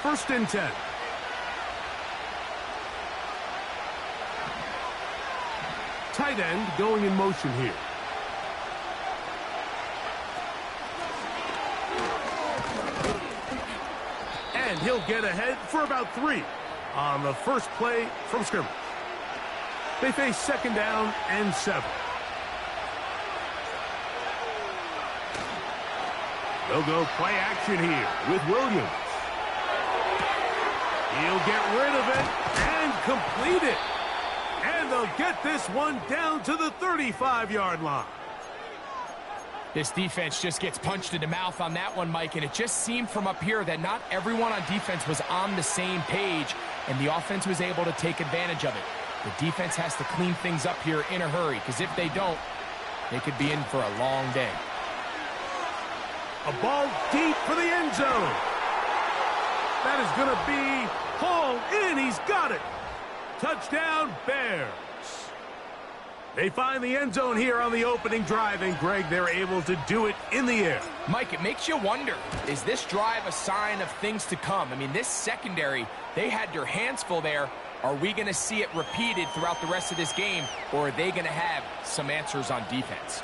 first and 10. Tight end going in motion here. And he'll get ahead for about 3 on the first play from scrimmage. They face second down and 7. They'll go play action here with Williams. He'll get rid of it and complete it. And they'll get this one down to the 35-yard line. This defense just gets punched in the mouth on that one, Mike, and it just seemed from up here that not everyone on defense was on the same page, and the offense was able to take advantage of it. The defense has to clean things up here in a hurry, because if they don't, they could be in for a long day. A ball deep for the end zone. That is going to be hauled in. He's got it. Touchdown, Bears. They find the end zone here on the opening drive, and, Greg, they're able to do it in the air. Mike, it makes you wonder, is this drive a sign of things to come? I mean, this secondary, they had their hands full there. Are we going to see it repeated throughout the rest of this game, or are they going to have some answers on defense?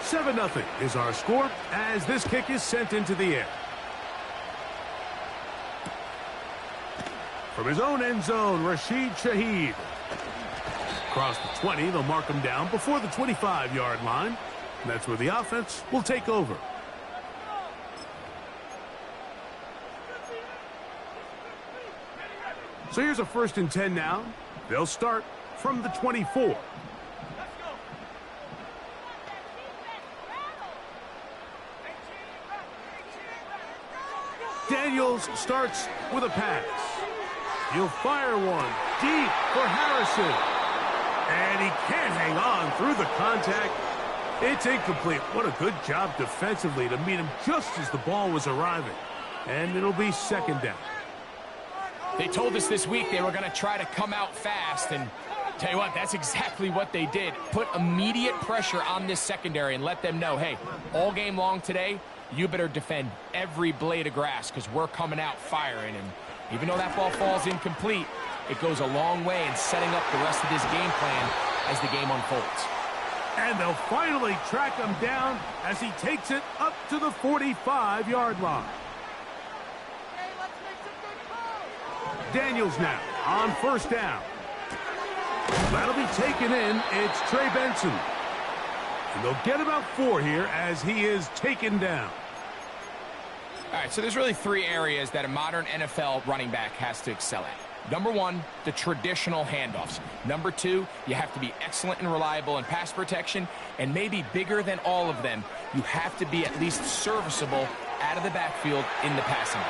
Seven 0 is our score as this kick is sent into the air. From his own end zone, Rashid Shaheed. Across the 20, they'll mark him down before the 25-yard line. And that's where the offense will take over. So here's a first and 10 now. They'll start from the 24. Daniels starts with a pass. He'll fire one deep for Harrison. And he can't hang on through the contact. It's incomplete. What a good job defensively to meet him just as the ball was arriving. And it'll be second down. They told us this week they were going to try to come out fast, and tell you what, that's exactly what they did. Put immediate pressure on this secondary and let them know, hey, all game long today, you better defend every blade of grass because we're coming out firing. And even though that ball falls incomplete, it goes a long way in setting up the rest of this game plan as the game unfolds. And they'll finally track him down as he takes it up to the 45-yard line. Daniels now on first down. That'll be taken in. It's Trey Benson. And they'll get about 4 here as he is taken down. All right, so there's really 3 areas that a modern NFL running back has to excel at. Number 1, the traditional handoffs. Number 2, you have to be excellent and reliable in pass protection. And maybe bigger than all of them, you have to be at least serviceable out of the backfield in the passing game.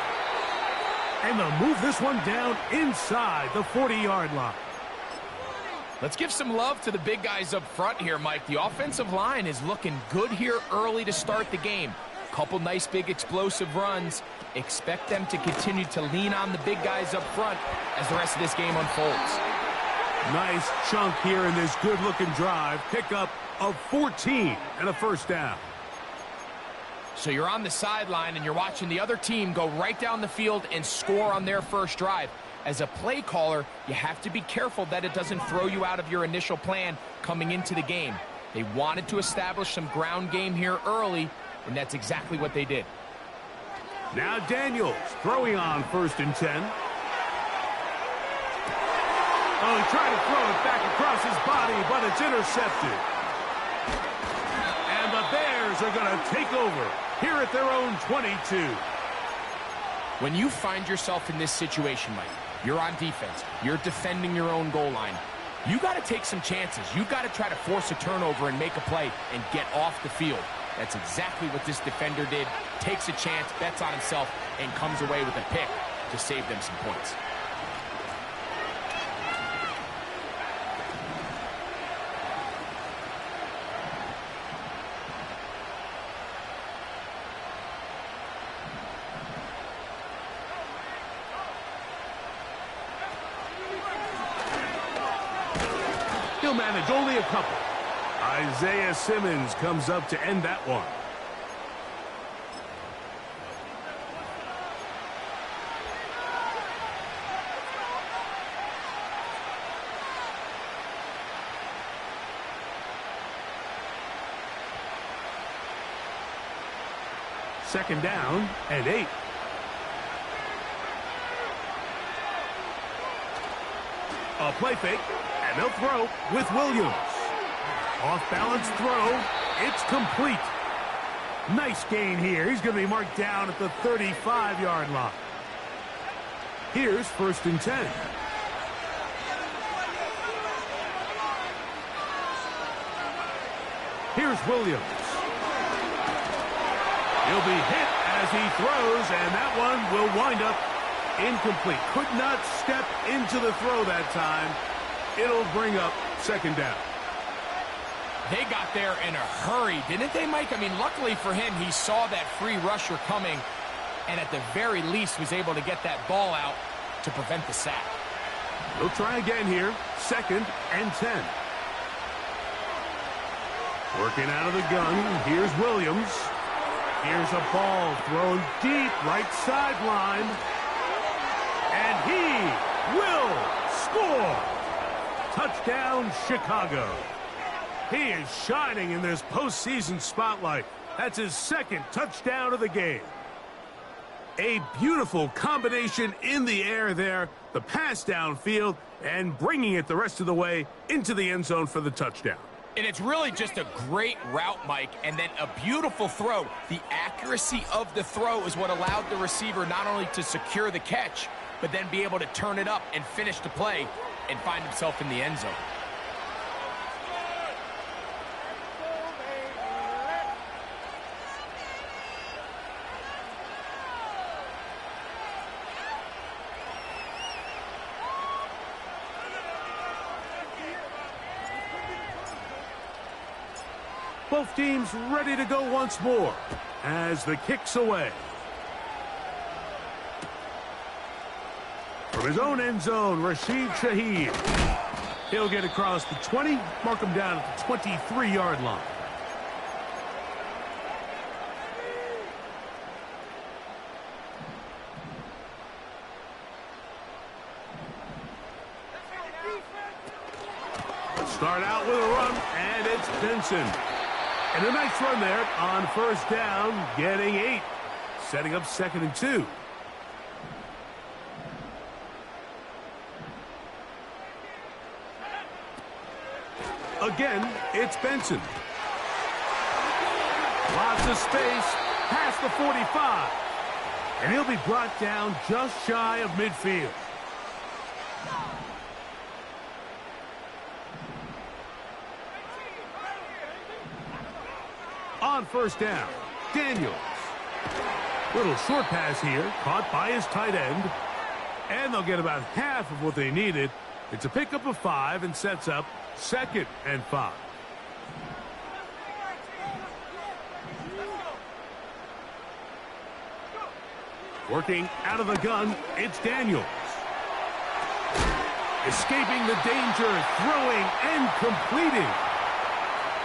And they'll move this one down inside the 40-yard line. Let's give some love to the big guys up front here, Mike. The offensive line is looking good here early to start the game. Couple nice big explosive runs. Expect them to continue to lean on the big guys up front as the rest of this game unfolds. Nice chunk here in this good-looking drive. Pickup of 14 and a first down. So you're on the sideline and you're watching the other team go right down the field and score on their first drive. As a play caller, you have to be careful that it doesn't throw you out of your initial plan coming into the game. They wanted to establish some ground game here early, and that's exactly what they did. Now Daniels throwing on first and 10. Oh, he tried to throw it back across his body, but it's intercepted. And the Bears are going to take over here at their own 22. When you find yourself in this situation, Mike, you're on defense, you're defending your own goal line, you got to take some chances. You got to try to force a turnover and make a play and get off the field. That's exactly what this defender did. Takes a chance, bets on himself, and comes away with a pick to save them some points. He'll manage only a couple. Isaiah Simmons comes up to end that one. Second down and 8. A play fake, and they'll throw with Williams. Off-balance throw. It's complete. Nice gain here. He's going to be marked down at the 35-yard line. Here's 1st and 10. Here's Williams. He'll be hit as he throws, and that one will wind up incomplete. Could not step into the throw that time. It'll bring up 2nd down. They got there in a hurry, didn't they, Mike? I mean, luckily for him, he saw that free rusher coming and at the very least was able to get that ball out to prevent the sack. He'll try again here. 2nd and 10. Working out of the gun. Here's Williams. Here's a ball thrown deep right sideline. And he will score. Touchdown, Chicago. He is shining in this postseason spotlight. That's his 2nd touchdown of the game. A beautiful combination in the air there. The pass downfield and bringing it the rest of the way into the end zone for the touchdown. And it's really just a great route, Mike, and then a beautiful throw. The accuracy of the throw is what allowed the receiver not only to secure the catch, but then be able to turn it up and finish the play and find himself in the end zone. Both teams ready to go once more as the kick's away. From his own end zone, Rashid Shaheed. He'll get across the 20, mark him down at the 23-yard line. Start out with a run, and it's Benson. And a nice run there on 1st down, getting 8. Setting up 2nd and 2. Again, it's Benson. Lots of space past the 45. And he'll be brought down just shy of midfield. On 1st down, Daniels. Little short pass here, caught by his tight end. And they'll get about half of what they needed. It's a pickup of 5 and sets up 2nd and 5. Working out of the gun, it's Daniels. Escaping the danger, throwing and completing.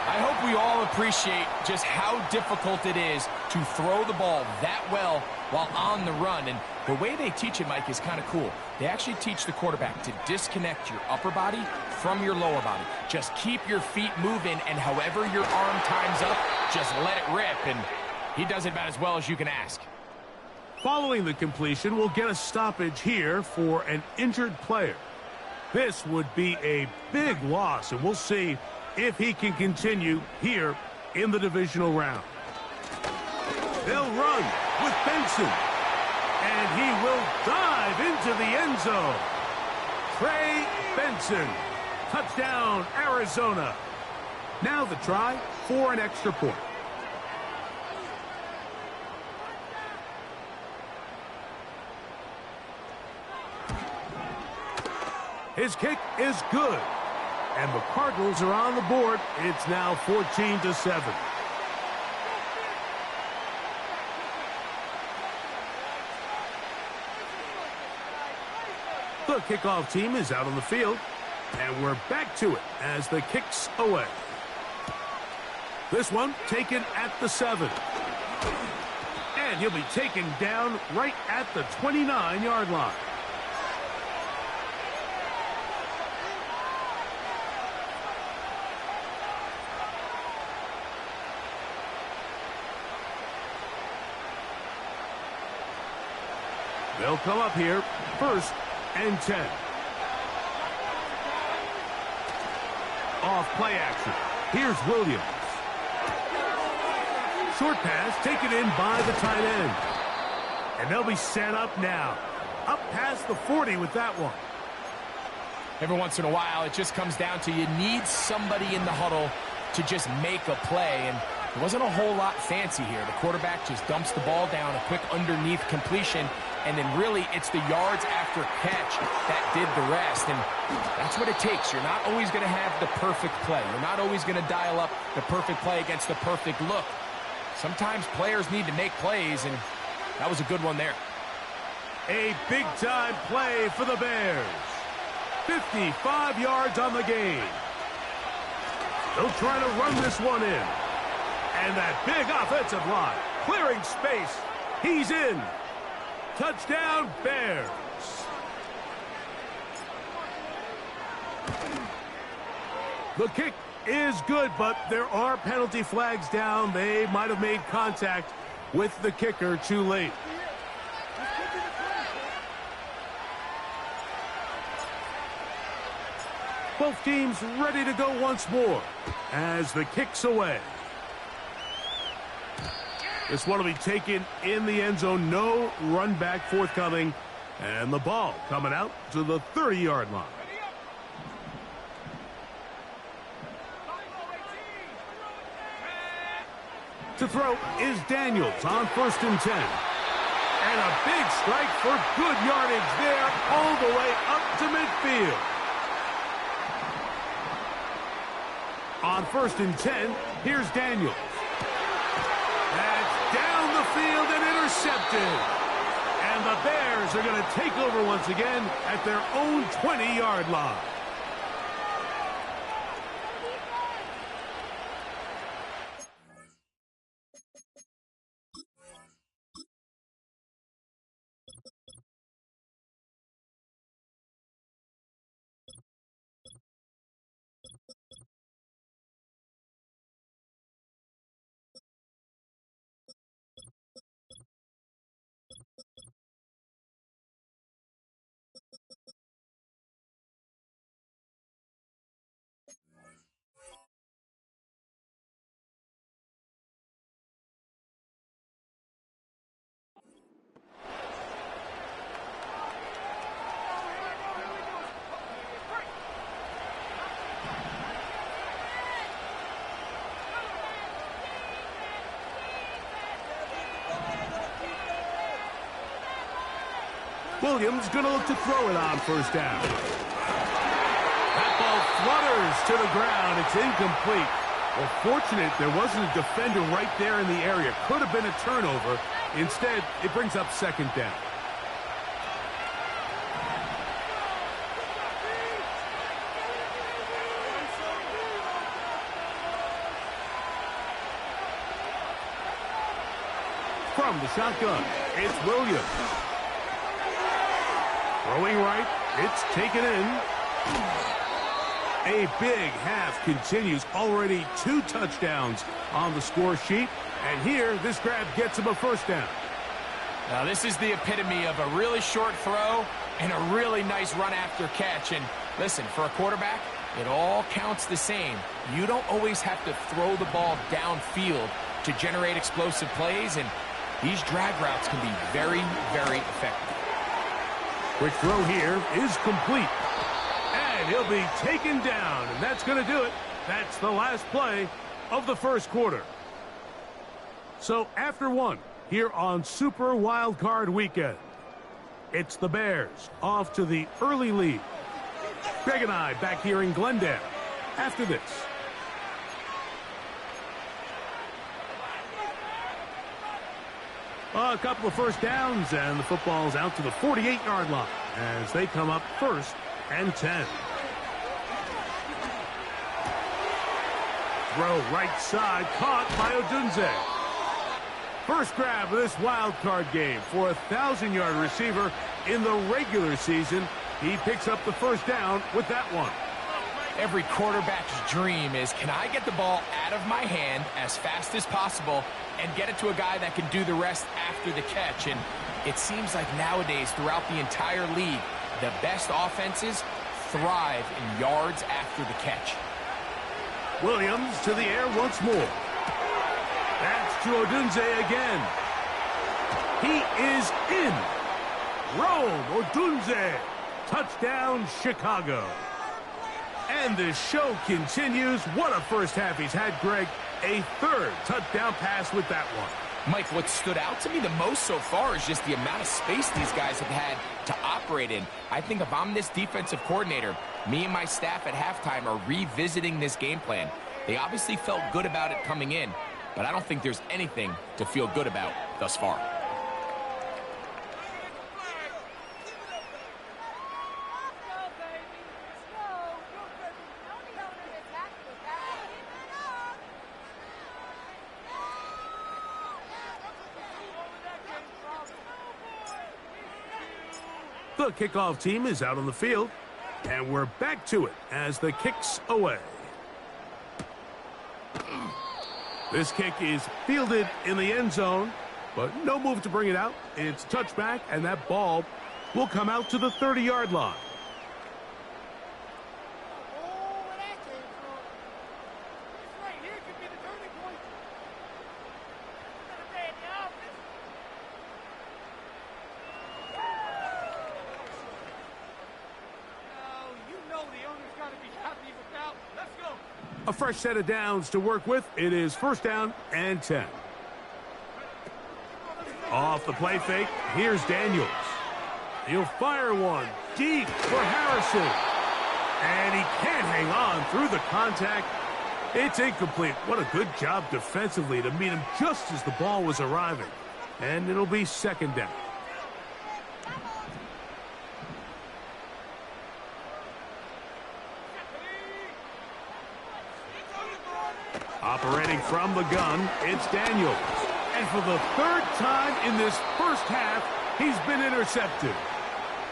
I hope we all appreciate just how difficult it is to throw the ball that well while on the run. And the way they teach it, Mike, is kind of cool. They actually teach the quarterback to disconnect your upper body from your lower body. Just keep your feet moving, and however your arm times up, just let it rip. And he does it about as well as you can ask. Following the completion, we'll get a stoppage here for an injured player. This would be a big loss, and we'll see if he can continue here in the divisional round. They'll run with Benson. And he will dive into the end zone. Trey Benson. Touchdown, Arizona. Now the try for an extra point. His kick is good. And the Cardinals are on the board. It's now 14-7. The kickoff team is out on the field. And we're back to it as the kick's away. This one taken at the 7. And he'll be taken down right at the 29-yard line. They'll come up here, 1st and 10. Off play action. Here's Williams. Short pass taken in by the tight end. And they'll be set up now. Up past the 40 with that one. Every once in a while, it just comes down to you need somebody in the huddle to just make a play. And it wasn't a whole lot fancy here. The quarterback just dumps the ball down, a quick underneath completion, and then really it's the yards after catch that did the rest. And that's what it takes. You're not always going to have the perfect play. You're not always going to dial up the perfect play against the perfect look. Sometimes players need to make plays, and that was a good one there. A big-time play for the Bears. 55 yards on the game. They'll try to run this one in. And that big offensive line, clearing space. He's in. Touchdown, Bears. The kick is good, but there are penalty flags down. They might have made contact with the kicker too late. Both teams ready to go once more as the kick's away. This one will be taken in the end zone. No run back forthcoming. And the ball coming out to the 30-yard line. To throw is Daniels on 1st and 10. And a big strike for good yardage there all the way up to midfield. On 1st and 10, here's Daniels. That's down the field and intercepted. And the Bears are going to take over once again at their own 20-yard line. Williams going to look to throw it on 1st down. That ball flutters to the ground. It's incomplete. Well, fortunate there wasn't a defender right there in the area. Could have been a turnover. Instead, it brings up 2nd down. From the shotgun, it's Williams. Throwing right, it's taken in. A big half continues. Already 2 touchdowns on the score sheet. And here, this grab gets him a 1st down. Now, this is the epitome of a really short throw and a really nice run after catch. And listen, for a quarterback, it all counts the same. You don't always have to throw the ball downfield to generate explosive plays, and these drag routes can be very, very effective. Quick throw here is complete. And he'll be taken down, and that's going to do it. That's the last play of the 1st quarter. So after one, here on Super Wildcard Weekend, it's the Bears off to the early lead. Greg and I back here in Glendale after this. A couple of 1st downs, and the football's out to the 48-yard line as they come up 1st and 10. throw right side, caught by Odunze. First grab of this wild card game for a 1,000-yard receiver in the regular season. He picks up the first down with that one. Every quarterback's dream is, can I get the ball out of my hand as fast as possible and get it to a guy that can do the rest after the catch? And it seems like nowadays, throughout the entire league, the best offenses thrive in yards after the catch. Williams to the air once more. That's to Odunze again. He is in. Rome Odunze. Touchdown, Chicago. And the show continues. What a first half he's had, Greg. A third touchdown pass with that one. Mike, what stood out to me the most so far is just the amount of space these guys have had to operate in. I think if I'm this defensive coordinator, me and my staff at halftime are revisiting this game plan. They obviously felt good about it coming in, but I don't think there's anything to feel good about thus far. The kickoff team is out on the field, and we're back to it as the kick's away. This kick is fielded in the end zone, but no move to bring it out. It's touchback, and that ball will come out to the 30-yard line. A fresh set of downs to work with. It is first down and 10. Off the play fake, here's Daniels. He'll fire one deep for Harrison. And he can't hang on through the contact. It's incomplete. What a good job defensively to meet him just as the ball was arriving. And it'll be second down. Operating from the gun, it's Daniels. And for the third time in this first half, he's been intercepted.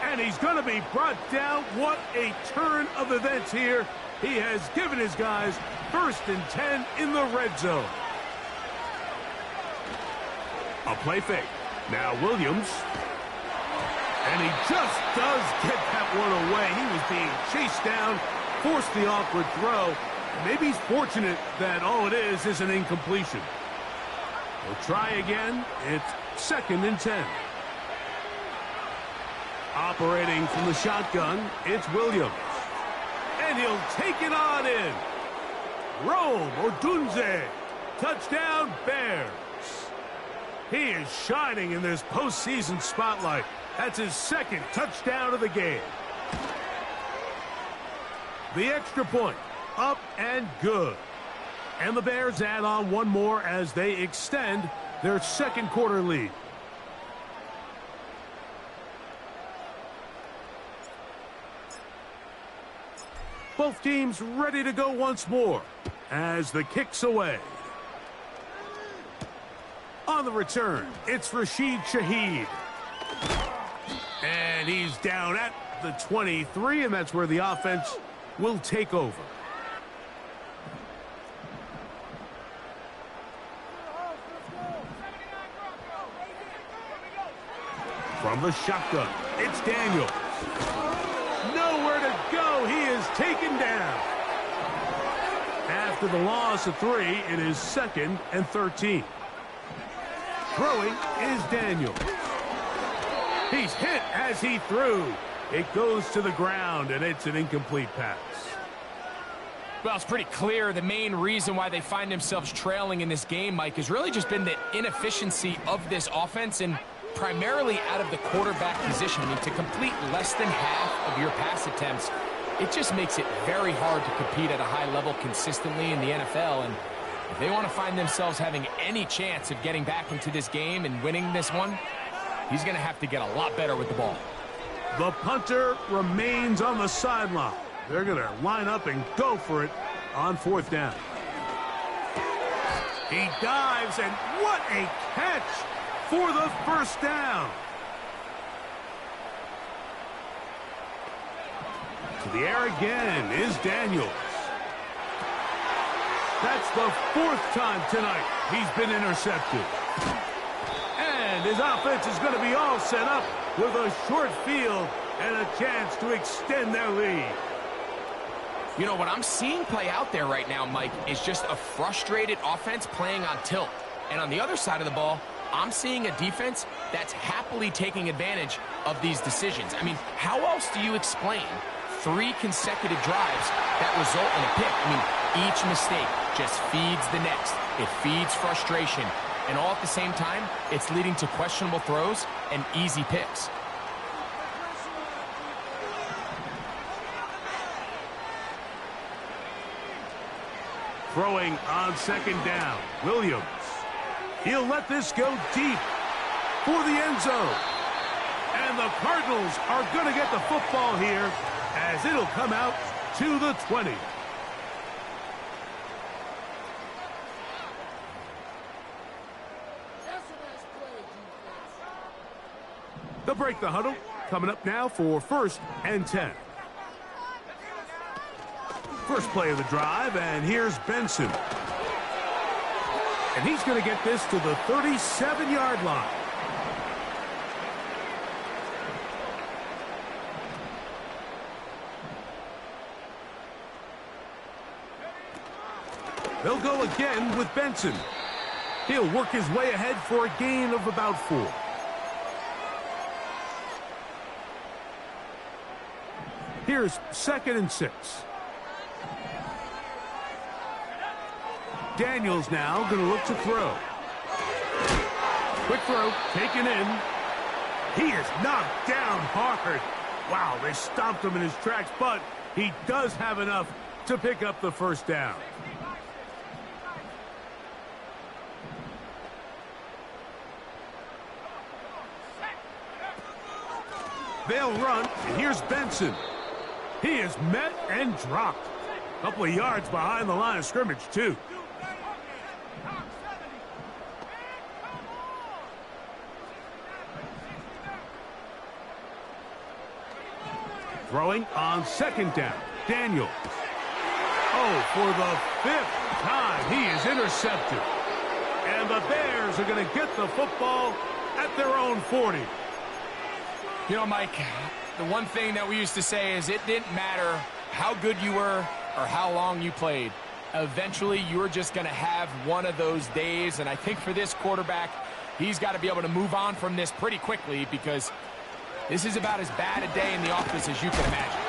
And he's going to be brought down. What a turn of events here. He has given his guys first and 10 in the red zone. A play fake. Now Williams. And he just does get that one away. He was being chased down, forced the awkward throw. Maybe he's fortunate that all it is an incompletion. We'll try again. It's second and 10. Operating from the shotgun, it's Williams. And he'll take it on in. Rome Odunze. Touchdown, Bears. He is shining in this postseason spotlight. That's his second touchdown of the game. The extra point. Up and good. And the Bears add on one more as they extend their second quarter lead. Both teams ready to go once more as the kick's away. On the return, it's Rashid Shaheed. And he's down at the 23, and that's where the offense will take over. From the shotgun, it's Daniels. Nowhere to go. He is taken down. After the loss of 3, it is second and 13. Throwing is Daniels. He's hit as he threw. It goes to the ground, and it's an incomplete pass. Well, it's pretty clear the main reason why they find themselves trailing in this game, Mike, has really just been the inefficiency of this offense and primarily out of the quarterback position. I mean, to complete less than half of your pass attempts, it just makes it very hard to compete at a high level consistently in the NFL. And if they want to find themselves having any chance of getting back into this game and winning this one, he's going to have to get a lot better with the ball. The punter remains on the sideline. They're going to line up and go for it on fourth down. He dives, and what a catch for the first down. To the air again is Daniels. That's the 4th time tonight he's been intercepted. And his offense is going to be all set up with a short field and a chance to extend their lead. You know, what I'm seeing play out there right now, Mike, is just a frustrated offense playing on tilt. And on the other side of the ball, I'm seeing a defense that's happily taking advantage of these decisions. I mean, how else do you explain 3 consecutive drives that result in a pick? I mean, each mistake just feeds the next. It feeds frustration. And all at the same time, it's leading to questionable throws and easy picks. Throwing on 2nd down, Williams. He'll let this go deep for the end zone. And the Cardinals are going to get the football here as it'll come out to the 20. They'll break the huddle. Coming up now for 1st and 10. First play of the drive, and here's Benson. And he's going to get this to the 37-yard line. They'll go again with Benson. He'll work his way ahead for a gain of about 4. Here's 2nd and 6. Daniels now going to look to throw. Quick throw, taken in. He is knocked down hard. Wow, they stopped him in his tracks, but he does have enough to pick up the first down. They'll run, and here's Benson. He is met and dropped. A couple of yards behind the line of scrimmage, too. Throwing on 2nd down, Daniels. Oh, for the 5th time, he is intercepted. And the Bears are going to get the football at their own 40. You know, Mike, the one thing that we used to say is it didn't matter how good you were or how long you played. Eventually, you're just going to have one of those days, and I think for this quarterback, he's got to be able to move on from this pretty quickly because this is about as bad a day in the office as you can imagine.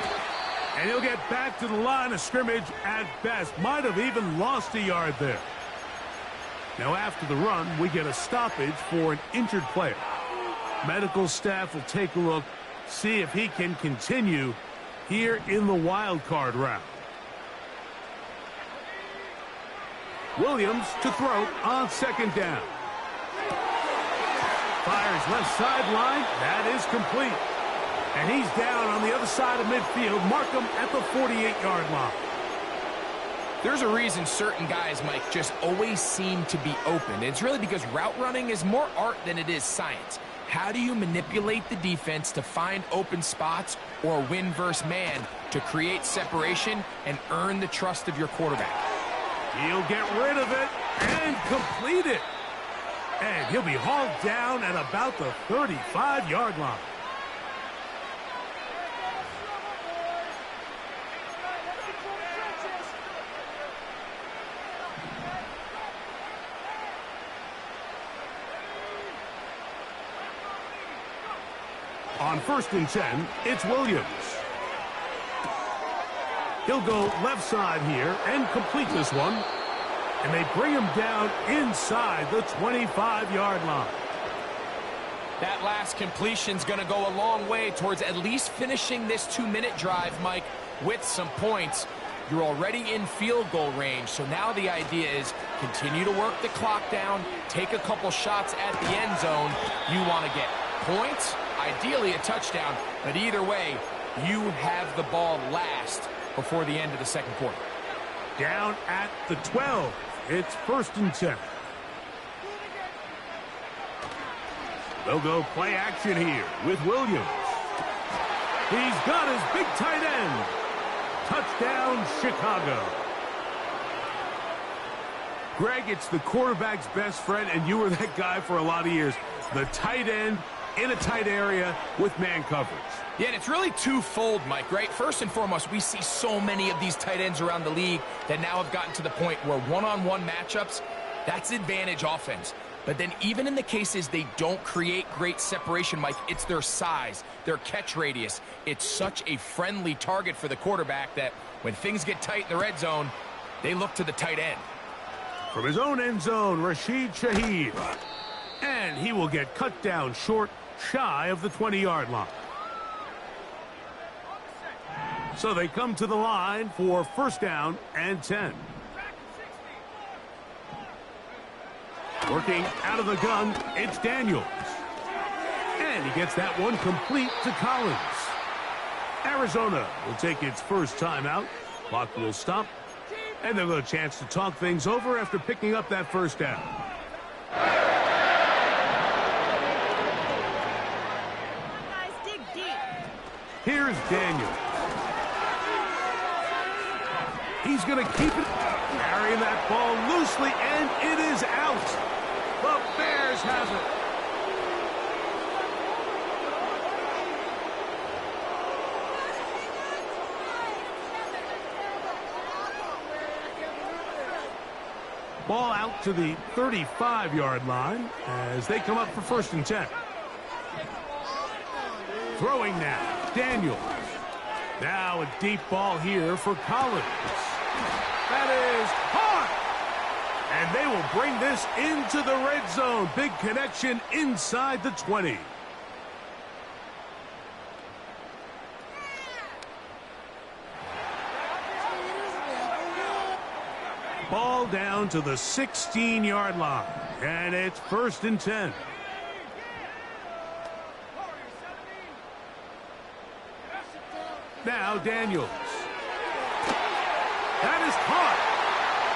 And he'll get back to the line of scrimmage at best. Might have even lost a yard there. Now, after the run, we get a stoppage for an injured player. Medical staff will take a look, see if he can continue here in the wild card round. Williams to throw on 2nd down. Fires left sideline. That is complete. And he's down on the other side of midfield. Mark him at the 48-yard line. There's a reason certain guys, Mike, just always seem to be open. It's really because route running is more art than it is science. How do you manipulate the defense to find open spots or win versus man to create separation and earn the trust of your quarterback? He'll get rid of it and complete it. And he'll be hauled down at about the 35-yard line. On 1st and 10, it's Williams. He'll go left side here and complete this one. And they bring him down inside the 25-yard line. That last completion's going to go a long way towards at least finishing this 2-minute drive, Mike, with some points. You're already in field goal range, so now the idea is continue to work the clock down, take a couple shots at the end zone. You want to get points, ideally a touchdown, but either way, you have the ball last before the end of the second quarter. Down at the 12. It's 1st and 10. They'll go play action here with Williams. He's got his big tight end. Touchdown, Chicago. Greg, it's the quarterback's best friend, and you were that guy for a lot of years. The tight end in a tight area with man coverage. Yeah, and it's really twofold, Mike, right? First and foremost, we see so many of these tight ends around the league that now have gotten to the point where one-on-one matchups, that's advantage offense. But then even in the cases they don't create great separation, Mike, it's their size, their catch radius. It's such a friendly target for the quarterback that when things get tight in the red zone, they look to the tight end. From his own end zone, Rashid Shaheed. And he will get cut down short, shy of the 20-yard line. So they come to the line for 1st down and 10. Working out of the gun, it's Daniels. And he gets that one complete to Collins. Arizona will take its first timeout. Clock will stop. And they'll get a chance to talk things over after picking up that 1st down. Here's Daniels. He's going to keep it, carrying that ball loosely, and it is out. The Bears have it. Ball out to the 35-yard line as they come up for 1st and 10. Throwing now, Daniels. Now a deep ball here for Collins. That is caught. And they will bring this into the red zone. Big connection inside the 20. Ball down to the 16-yard line. And it's 1st and 10. Now Daniels. That is caught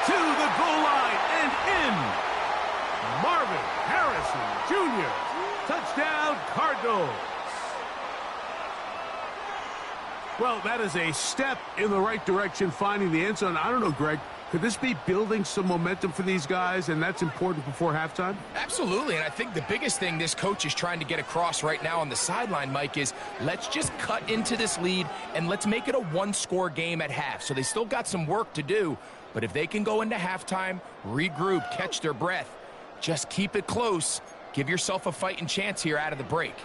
to the goal line and in. Marvin Harrison Jr. Touchdown, Cardinals. Well, that is a step in the right direction, finding the end zone. I don't know, Greg. Could this be building some momentum for these guys, and that's important before halftime? Absolutely, and I think the biggest thing this coach is trying to get across right now on the sideline, Mike, is let's just cut into this lead and let's make it a one-score game at half. So they still got some work to do, but if they can go into halftime, regroup, catch their breath, just keep it close, give yourself a fighting chance here out of the break.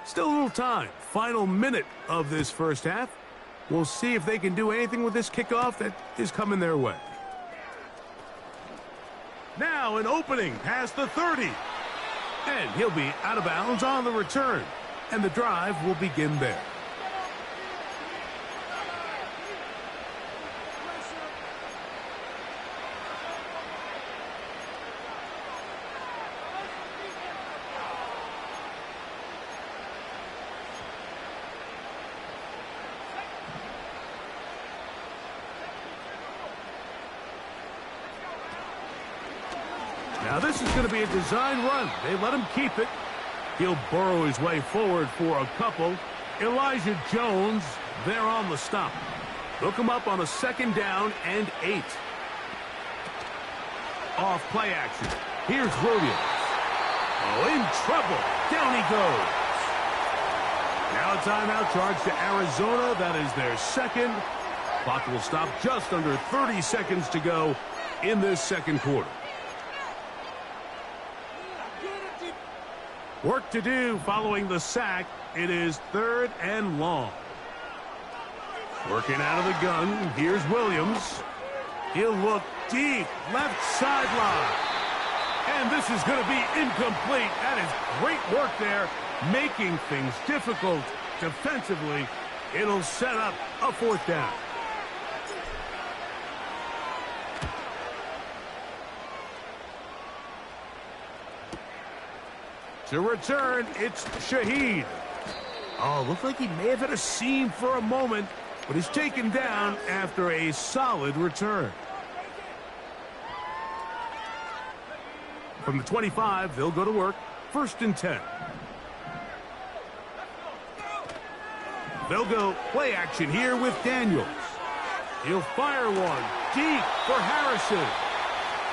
Still a little time. Final minute of this 1st half. We'll see if they can do anything with this kickoff that is coming their way. Now an opening past the 30. And he'll be out of bounds on the return. And the drive will begin there. Now this is going to be a design run. They let him keep it. He'll burrow his way forward for a couple. Elijah Jones there on the stop. Look him up on a 2nd down and 8. Off play action. Here's Williams. Oh, in trouble. Down he goes. Now a timeout charge to Arizona. That is their 2nd. Clock will stop just under 30 seconds to go in this 2nd quarter. Work to do following the sack. It is 3rd and long. Working out of the gun. Here's Williams. He'll look deep. Left sideline. And this is going to be incomplete. That is great work there. Making things difficult defensively. It'll set up a 4th down. To return, it's Shaheed. Oh, looked like he may have had a seam for a moment, but is taken down after a solid return. From the 25, they'll go to work. 1st and 10. They'll go play action here with Daniels. He'll fire one deep for Harrison.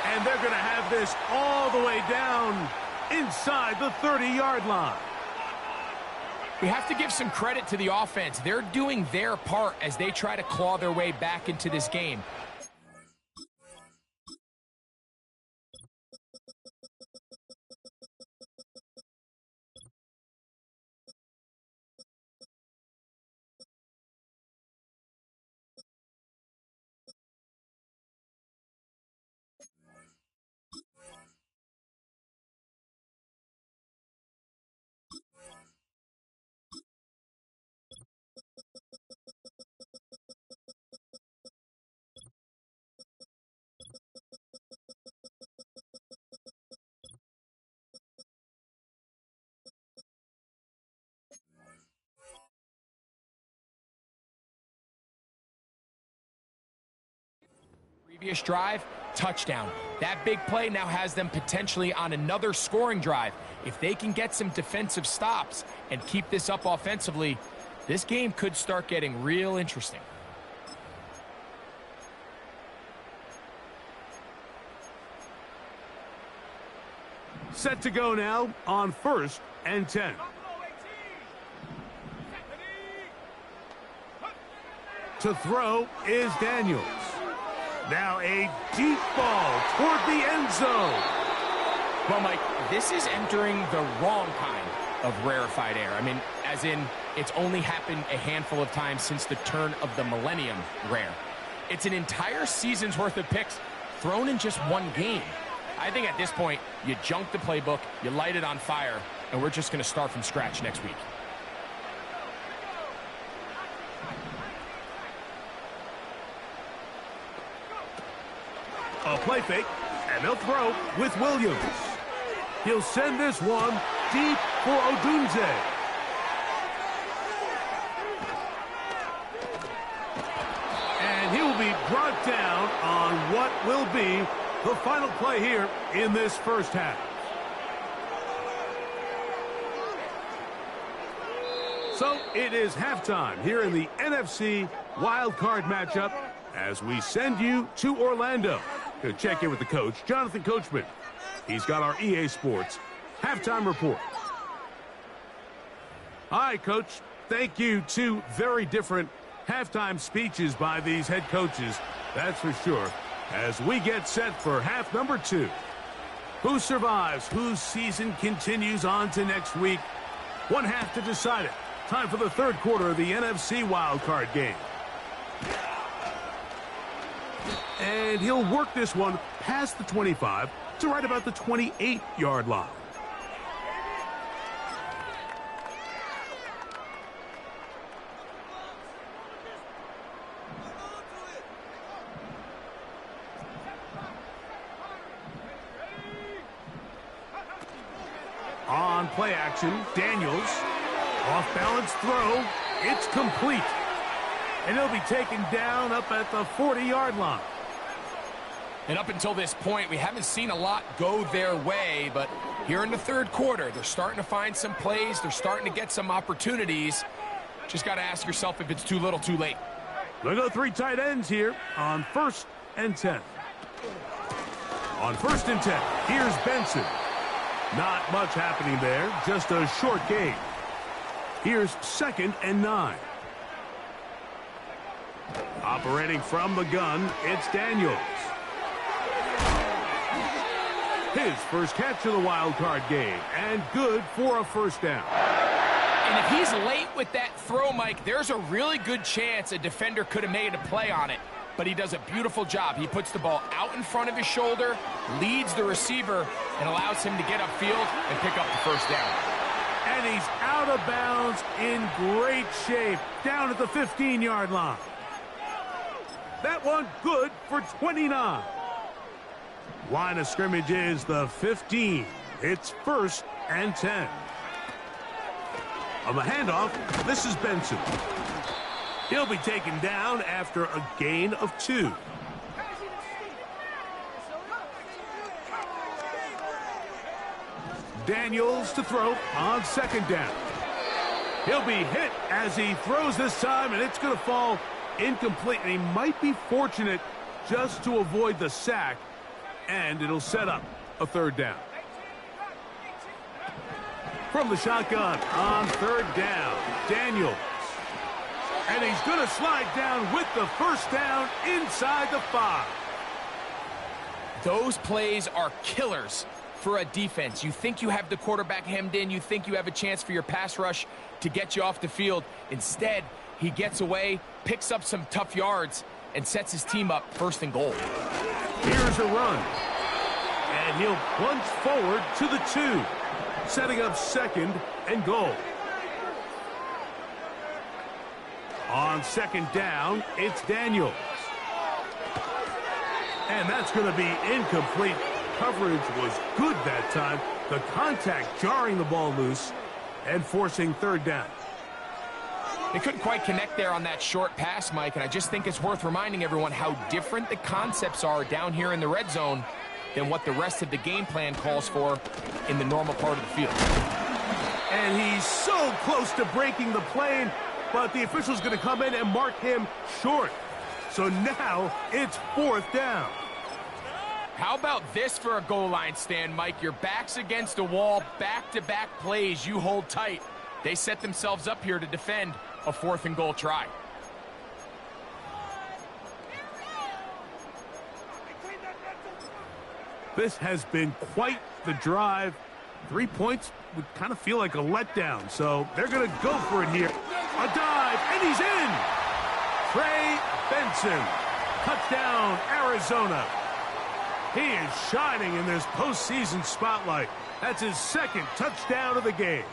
And they're going to have this all the way down inside the 30-yard line. We have to give some credit to the offense. They're doing their part as they try to claw their way back into this game. Previous drive, touchdown. That big play now has them potentially on another scoring drive. If they can get some defensive stops and keep this up offensively, this game could start getting real interesting. Set to go now on 1st and 10. To throw is Daniels. Now a deep ball toward the end zone. Well, Mike, this is entering the wrong kind of rarefied air. I mean, as in, it's only happened a handful of times since the turn of the millennium rare. It's an entire season's worth of picks thrown in just one game. I think at this point, you junk the playbook, you light it on fire, and we're just going to start from scratch next week. A play fake, and they'll throw with Williams. He'll send this one deep for Odunze. And he will be brought down on what will be the final play here in this first half. So it is halftime here in the NFC Wild Card matchup as we send you to Orlando. Going to check in with the coach, Jonathan Coachman. He's got our EA Sports halftime report. Hi, Coach. Thank you. Two very different halftime speeches by these head coaches, that's for sure, as we get set for half number 2. Who survives? Whose season continues on to next week? One half to decide it. Time for the third quarter of the NFC Wild Card game. And he'll work this one past the 25 to right about the 28-yard line. On play action, Daniels. Off-balance throw. It's complete. And he'll be taken down up at the 40-yard line. And up until this point, we haven't seen a lot go their way, but here in the third quarter, they're starting to find some plays. They're starting to get some opportunities. Just got to ask yourself if it's too little, too late. They'll go 3 tight ends here on 1st and 10. On 1st and 10, here's Benson. Not much happening there, just a short gain. Here's 2nd and 9. Operating from the gun, it's Daniels. His first catch of the wild card game, and good for a first down. And if he's late with that throw, Mike, there's a really good chance a defender could have made a play on it. But he does a beautiful job. He puts the ball out in front of his shoulder, leads the receiver, and allows him to get upfield and pick up the first down. And he's out of bounds in great shape, down at the 15-yard line. That one good for 29. Line of scrimmage is the 15. It's 1st and 10. On the handoff, this is Benson. He'll be taken down after a gain of 2. Daniels to throw on 2nd down. He'll be hit as he throws this time, and it's going to fall incomplete. And he might be fortunate just to avoid the sack, and it'll set up a 3rd down. From the shotgun on 3rd down, Daniels. And he's going to slide down with the 1st down inside the 5. Those plays are killers for a defense. You think you have the quarterback hemmed in. You think you have a chance for your pass rush to get you off the field. Instead, he gets away, picks up some tough yards, and sets his team up 1st and goal. Here's a run. And he'll plunge forward to the 2, setting up 2nd and goal. On 2nd down, it's Daniels. And that's going to be incomplete. Coverage was good that time. The contact jarring the ball loose and forcing 3rd down. They couldn't quite connect there on that short pass, Mike, and I just think it's worth reminding everyone how different the concepts are down here in the red zone than what the rest of the game plan calls for in the normal part of the field. And he's so close to breaking the plane, but the official's going to come in and mark him short. So now it's 4th down. How about this for a goal line stand, Mike? Your back's against a wall, back-to-back plays. You hold tight. They set themselves up here to defend a 4th and goal try. This has been quite the drive. 3 points would kind of feel like a letdown, so they're going to go for it here. A dive, and he's in! Trey Benson. Touchdown, Arizona. He is shining in this postseason spotlight. That's his 2nd touchdown of the game.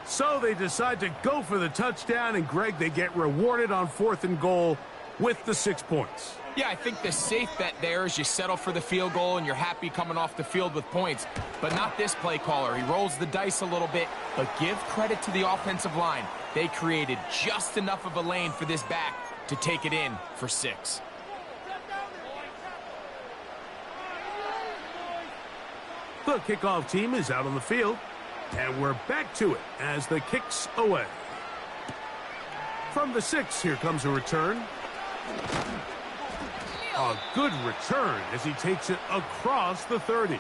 So they decide to go for the touchdown, and Greg, they get rewarded on 4th and goal with the 6 points. Yeah, I think the safe bet there is you settle for the field goal and you're happy coming off the field with points. But not this play caller. He rolls the dice a little bit, but give credit to the offensive line. They created just enough of a lane for this back to take it in for 6. The kickoff team is out on the field, and we're back to it as the kick's away. From the 6, here comes a return. A good return as he takes it across the 30.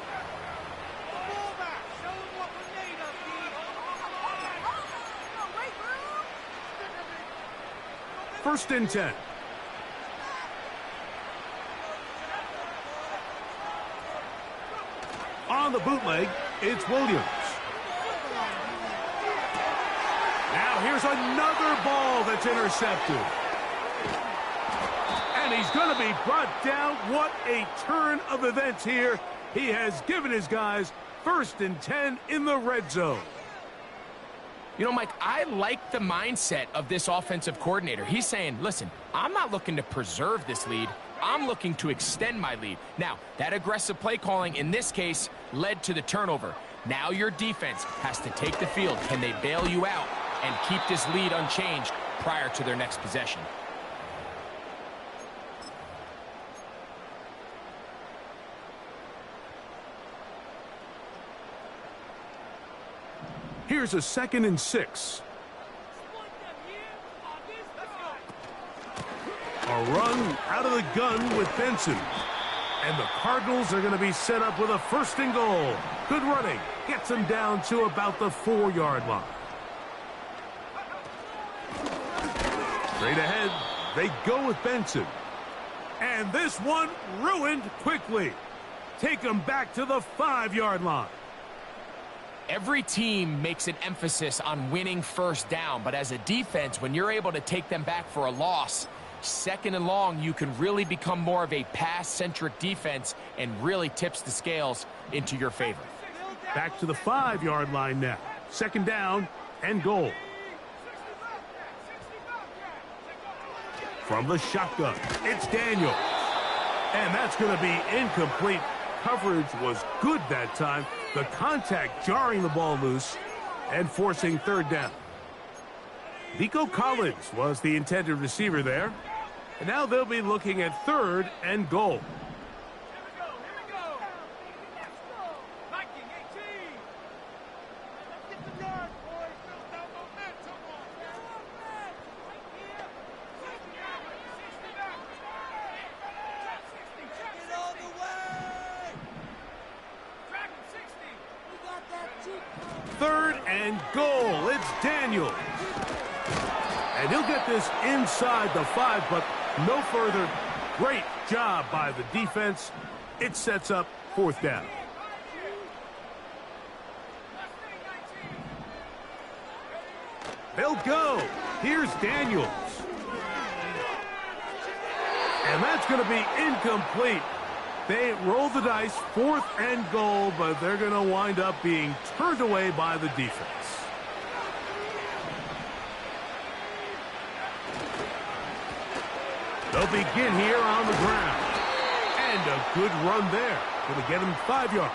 First and 10. On the bootleg, it's Williams. Now here's another ball that's intercepted. And he's going to be brought down. What a turn of events here. He has given his guys 1st and 10 in the red zone. You know, Mike, I like the mindset of this offensive coordinator. He's saying, listen, I'm not looking to preserve this lead. I'm looking to extend my lead. Now, that aggressive play calling in this case led to the turnover. Now your defense has to take the field. Can they bail you out and keep this lead unchanged prior to their next possession? Here's a 2nd and 6. A run out of the gun with Benson. And the Cardinals are going to be set up with a 1st and goal. Good running. Gets them down to about the 4-yard line. Straight ahead, they go with Benson. And this one ruined quickly. Take them back to the 5-yard line. Every team makes an emphasis on winning 1st down, but as a defense, when you're able to take them back for a loss, 2nd and long, you can really become more of a pass-centric defense and really tips the scales into your favor. Back to the 5-yard line now. 2nd down and goal. From the shotgun, it's Daniels. And that's going to be incomplete. Coverage was good that time. The contact jarring the ball loose and forcing third down. Nico Collins was the intended receiver there. And now they'll be looking at third and goal. Third and goal. It's Daniels. And he'll get this inside the 5, but no further. Great job by the defense. It sets up fourth down. They'll go. Here's Daniels. And that's going to be incomplete. They roll the dice, fourth and goal, but they're going to wind up being turned away by the defense. They'll begin here on the ground. And a good run there. Going to get him 5 yards.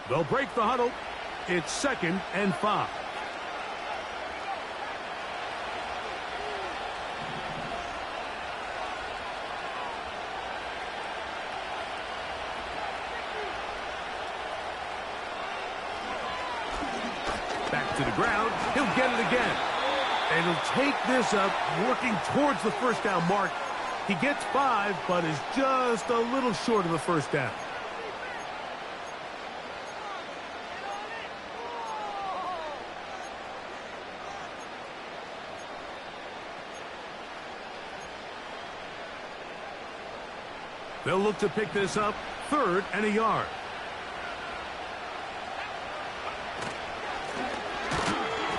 They'll break the huddle. It's 2nd and 5. Back to the ground. He'll get it again. And he'll take this up, working towards the first down mark. He gets 5, but is just a little short of the first down. They'll look to pick this up, 3rd and a yard.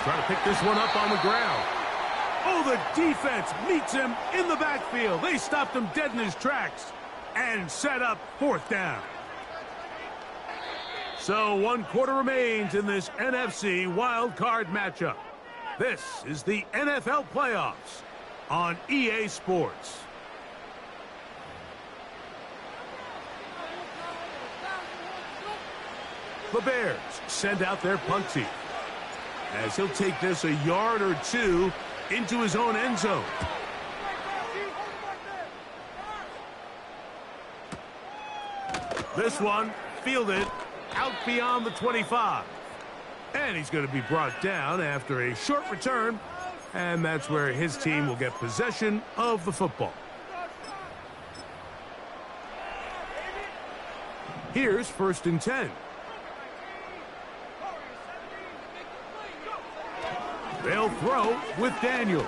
Try to pick this one up on the ground. Oh, the defense meets him in the backfield. They stopped him dead in his tracks and set up 4th down. So 1 quarter remains in this NFC wildcard matchup. This is the NFL playoffs on EA Sports. The Bears send out their punt team as he'll take this a yard or 2 into his own end zone. This one fielded out beyond the 25. And he's going to be brought down after a short return. And that's where his team will get possession of the football. Here's 1st and 10. They'll throw with Daniels.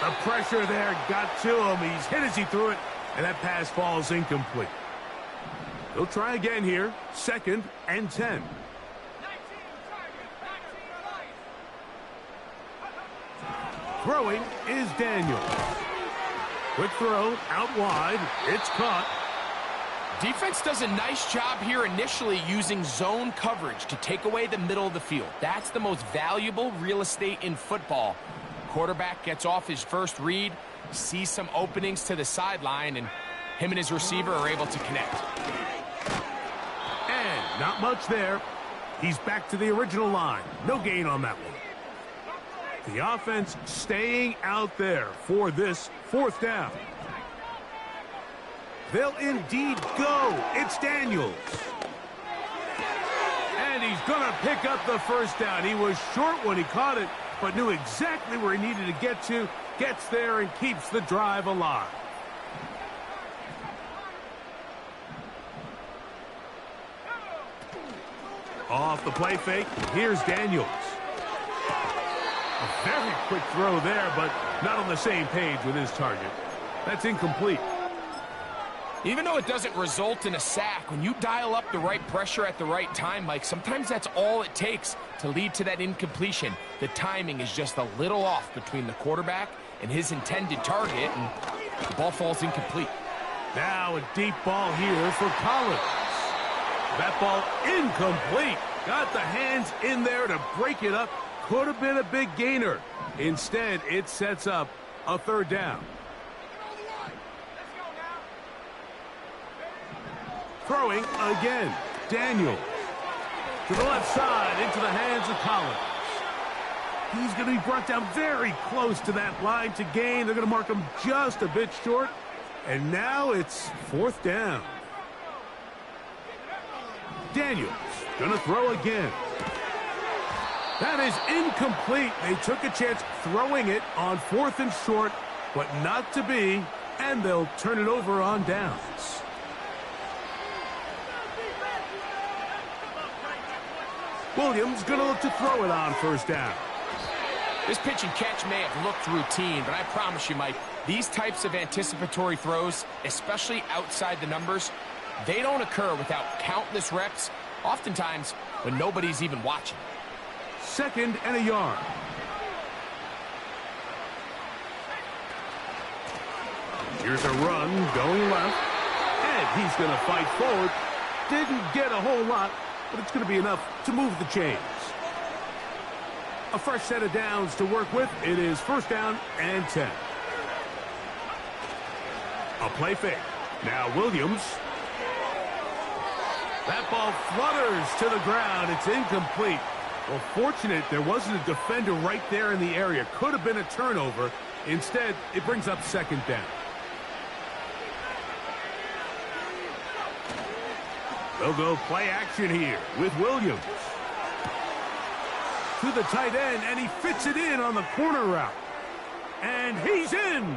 The pressure there got to him. He's hit as he threw it, and that pass falls incomplete. They'll try again here. 2nd and 10. Throwing is Daniels. Quick throw out wide. It's caught. Defense does a nice job here initially using zone coverage to take away the middle of the field. That's the most valuable real estate in football. Quarterback gets off his first read, sees some openings to the sideline, and him and his receiver are able to connect. And not much there. He's back to the original line. No gain on that one. The offense staying out there for this 4th down. They'll indeed go. It's Daniels. And he's going to pick up the first down. He was short when he caught it, but knew exactly where he needed to get to. Gets there and keeps the drive alive. Off the play fake, here's Daniels. A very quick throw there, but not on the same page with his target. That's incomplete. Even though it doesn't result in a sack, when you dial up the right pressure at the right time, Mike, sometimes that's all it takes to lead to that incompletion. The timing is just a little off between the quarterback and his intended target, and the ball falls incomplete. Now a deep ball here for Collins. That ball incomplete. Got the hands in there to break it up. Could have been a big gainer. Instead, it sets up a third down. Throwing again. Daniels. To the left side, into the hands of Collins. He's going to be brought down very close to that line to gain. They're going to mark him just a bit short. And now it's fourth down. Daniels going to throw again. That is incomplete. They took a chance throwing it on fourth and short, but not to be, and they'll turn it over on downs. Williams going to look to throw it on first down. This pitch and catch may have looked routine, but I promise you, Mike, these types of anticipatory throws, especially outside the numbers, they don't occur without countless reps, oftentimes when nobody's even watching. Second and a yard. Here's a run going left, and he's going to fight forward. Didn't get a whole lot, but it's going to be enough to move the chains. A fresh set of downs to work with. It is first down and 10. A play fake. Now Williams. That ball flutters to the ground. It's incomplete. Well, fortunate there wasn't a defender right there in the area. Could have been a turnover. Instead, it brings up second down. They'll go play action here with Williams. To the tight end, and he fits it in on the corner route. And he's in.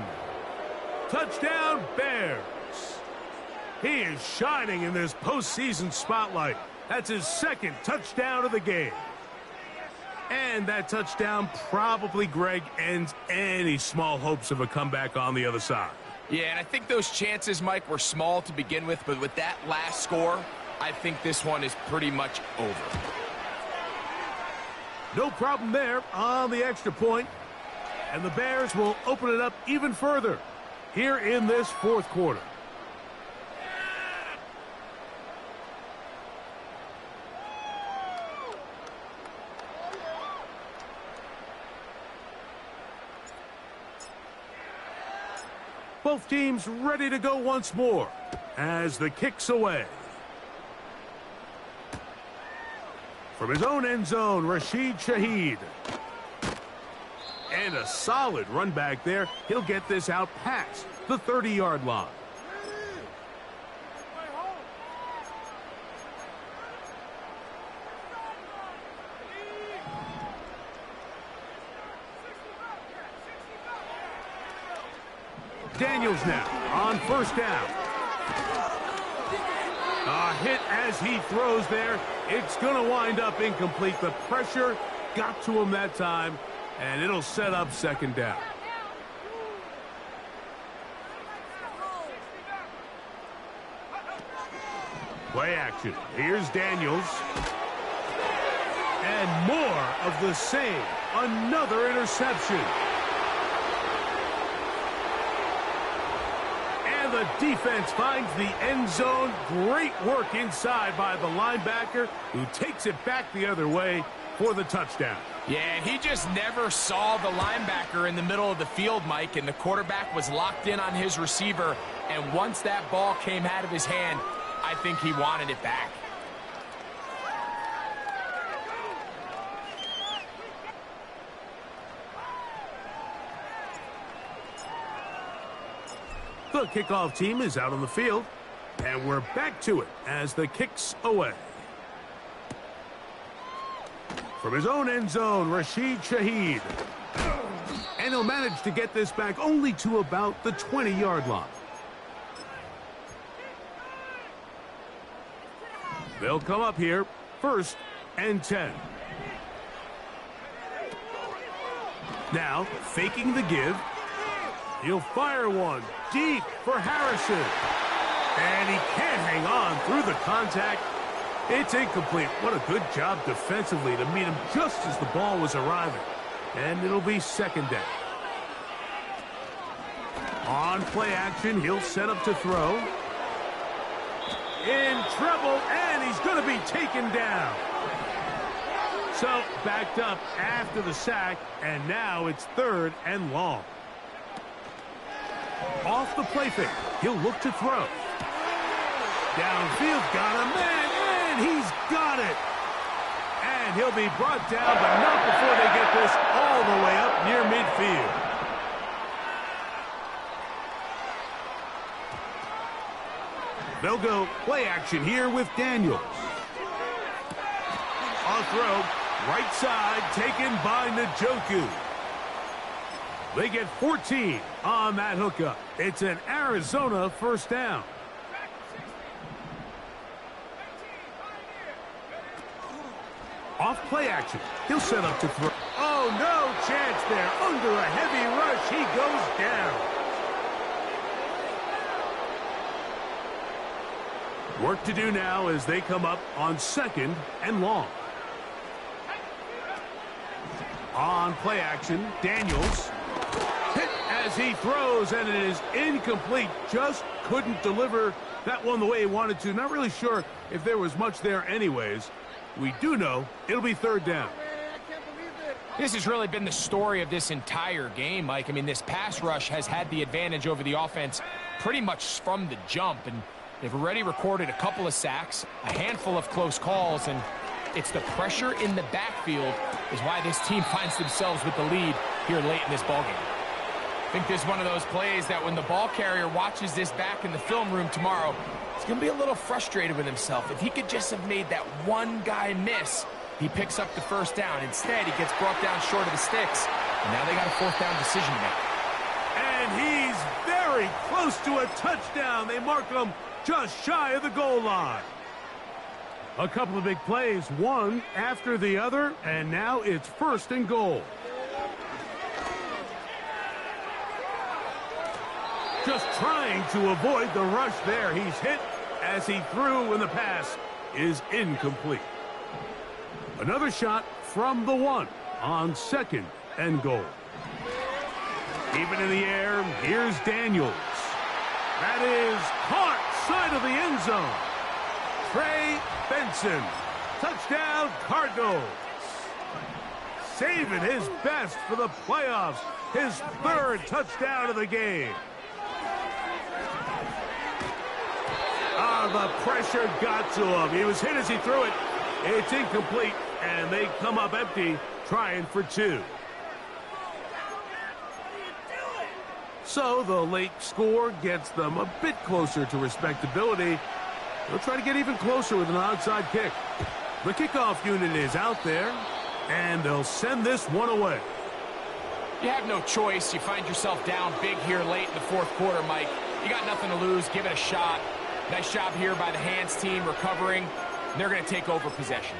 Touchdown, Bears. He is shining in this postseason spotlight. That's his second touchdown of the game. And that touchdown probably, Greg, ends any small hopes of a comeback on the other side. Yeah, and I think those chances, Mike, were small to begin with, but with that last score, I think this one is pretty much over. No problem there on the extra point. And the Bears will open it up even further here in this fourth quarter. Both teams ready to go once more as the kick's away. From his own end zone, Rashid Shaheed. And a solid run back there. He'll get this out past the 30-yard line. Daniels now on first down. A hit as he throws there. It's going to wind up incomplete. The pressure got to him that time, and it'll set up second down. Play action. Here's Daniels. And more of the same. Another interception. And the defense finds the end zone. Great work inside by the linebacker, who takes it back the other way for the touchdown. Yeah, and he just never saw the linebacker in the middle of the field, Mike, and the quarterback was locked in on his receiver, and once that ball came out of his hand, I think he wanted it back. The kickoff team is out on the field, and we're back to it as the kick's away. From his own end zone, Rashid Shaheed. And he'll manage to get this back only to about the 20-yard line. They'll come up here, first and 10. Now, faking the give. He'll fire one deep for Harrison. And he can't hang on through the contact. It's incomplete. What a good job defensively to meet him just as the ball was arriving. And it'll be second down. On play action, he'll set up to throw. In trouble, and he's going to be taken down. So, backed up after the sack, and now it's 3rd and long. Off the play fake, he'll look to throw. Downfield, got a man, and he's got it. And he'll be brought down, but not before they get this all the way up near midfield. They'll go play action here with Daniels. On throw, right side, taken by Njoku. They get 14 on that hookup. It's an Arizona first down. Off play action. He'll set up to throw. Oh, no chance there. Under a heavy rush, he goes down. Work to do now as they come up on 2nd and long. On play action, Daniels. Hit as he throws, and it is incomplete. Just couldn't deliver that one the way he wanted to. Not really sure if there was much there anyways. We do know it'll be 3rd down. This has really been the story of this entire game, Mike. I mean, this pass rush has had the advantage over the offense pretty much from the jump, and they've already recorded a couple of sacks, a handful of close calls, and it's the pressure in the backfield is why this team finds themselves with the lead here late in this ballgame. I think this is one of those plays that when the ball carrier watches this back in the film room tomorrow, he's going to be a little frustrated with himself. If he could just have made that one guy miss, he picks up the first down. Instead, he gets brought down short of the sticks, and now they got a 4th down decision to make. And he's very close to a touchdown. They mark him just shy of the goal line. A couple of big plays, one after the other, and now it's 1st and goal. Just trying to avoid the rush there. He's hit as he threw, and the pass is incomplete. Another shot from the 1 on 2nd and goal. Even in the air, here's Daniels. That is caught side of the end zone. Trey Benson. Touchdown, Cardinals. Saving his best for the playoffs. His 3rd touchdown of the game. The pressure got to him. He was hit as he threw it. It's incomplete, and they come up empty, trying for 2. So the late score gets them a bit closer to respectability. They'll try to get even closer with an onside kick. The kickoff unit is out there, and they'll send this one away. You have no choice. You find yourself down big here late in the 4th quarter, Mike. You got nothing to lose. Give it a shot. Nice job here by the hands team recovering. They're going to take over possession.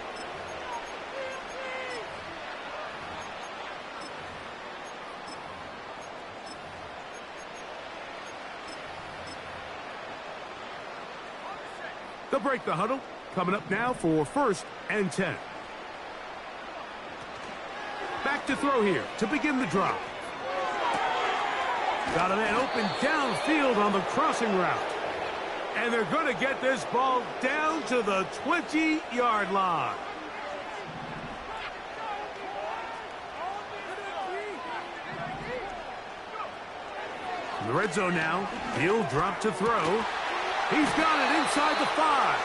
They'll break the huddle. Coming up now for 1st and 10. Back to throw here to begin the drop. Got a man open downfield on the crossing route. And they're going to get this ball down to the 20-yard line. In the red zone now, he'll drop to throw. He's got it inside the 5.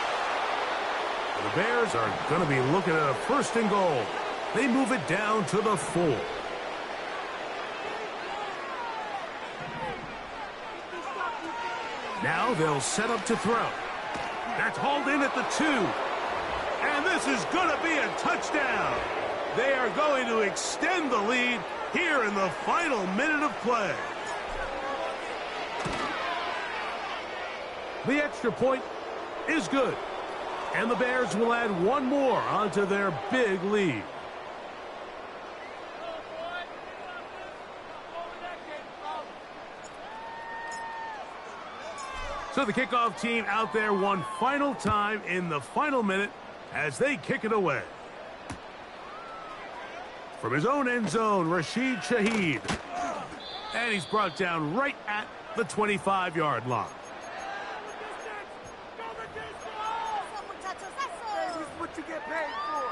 The Bears are going to be looking at a 1st and goal. They move it down to the 4. Now they'll set up to throw. That's hauled in at the 2. And this is going to be a touchdown. They are going to extend the lead here in the final minute of play. The extra point is good. And the Bears will add one more onto their big lead. So the kickoff team out there one final time in the final minute as they kick it away. From his own end zone, Rashid Shaheed. And he's brought down right at the 25-yard line. This is what you get paid for.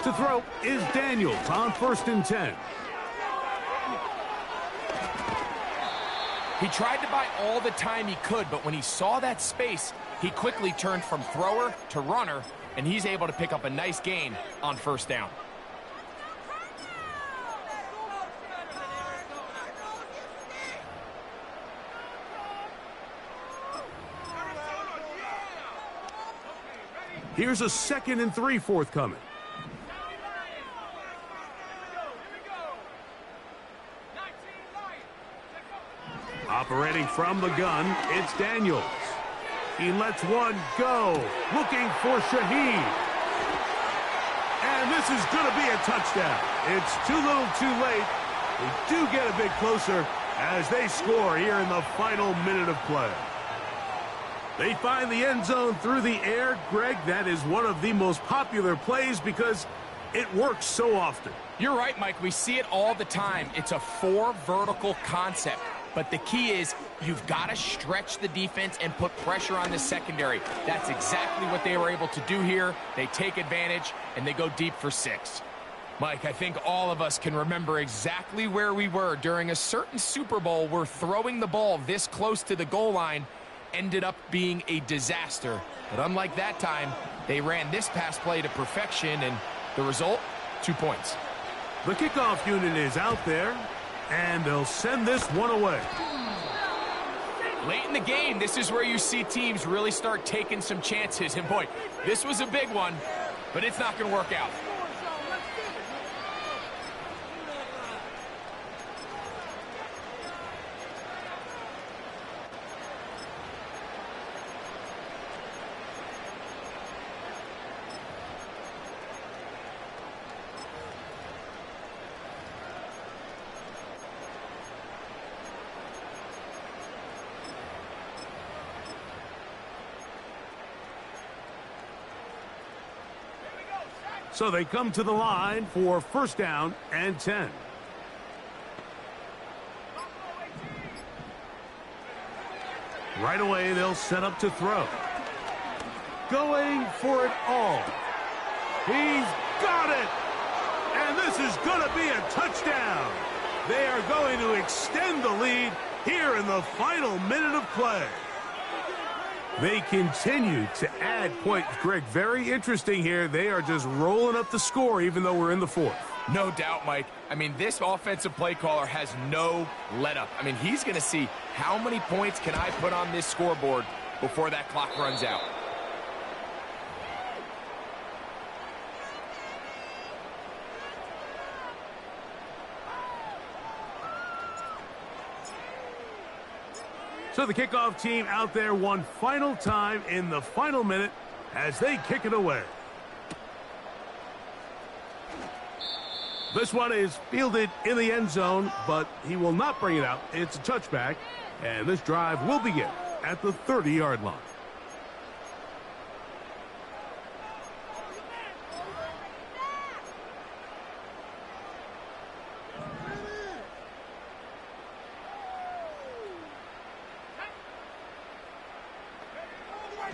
To throw is Daniels on 1st and 10. He tried to buy all the time he could, but when he saw that space, he quickly turned from thrower to runner, and he's able to pick up a nice gain on 1st down. Here's a 2nd and 3 forthcoming. Operating from the gun, it's Daniels. He lets one go, looking for Shaheed. And this is going to be a touchdown. It's too little too late. They do get a bit closer as they score here in the final minute of play. They find the end zone through the air. Greg, that is one of the most popular plays because it works so often. You're right, Mike. We see it all the time. It's a 4 vertical concept. But the key is you've got to stretch the defense and put pressure on the secondary. That's exactly what they were able to do here. They take advantage, and they go deep for 6. Mike, I think all of us can remember exactly where we were during a certain Super Bowl where throwing the ball this close to the goal line ended up being a disaster. But unlike that time, they ran this pass play to perfection, and the result, 2 points. The kickoff unit is out there, and they'll send this one away. Late in the game, this is where you see teams really start taking some chances. And boy, this was a big one, but it's not going to work out. So they come to the line for 1st down and 10. Right away, they'll set up to throw. Going for it all. He's got it! And this is going to be a touchdown. They are going to extend the lead here in the final minute of play. They continue to add points. Greg, very interesting here. They are just rolling up the score even though we're in the 4th. No doubt, Mike. I mean, this offensive play caller has no let-up. I mean, he's going to see how many points can I put on this scoreboard before that clock runs out. So the kickoff team out there one final time in the final minute as they kick it away. This one is fielded in the end zone, but he will not bring it out. It's a touchback, and this drive will begin at the 30-yard line.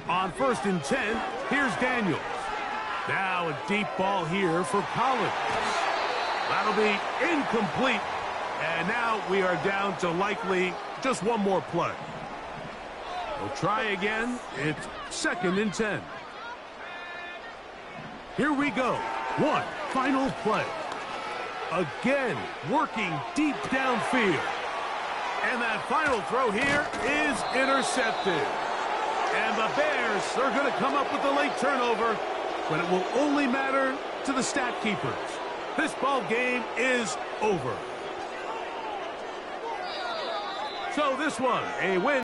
On 1st and 10, here's Daniels. Now a deep ball here for Collins. That'll be incomplete. And now we are down to likely just one more play. We'll try again. It's 2nd and 10. Here we go. One final play. Again, working deep downfield. And that final throw here is intercepted. And the Bears are going to come up with the late turnover, but it will only matter to the stat keepers. This ball game is over. So this one, a win.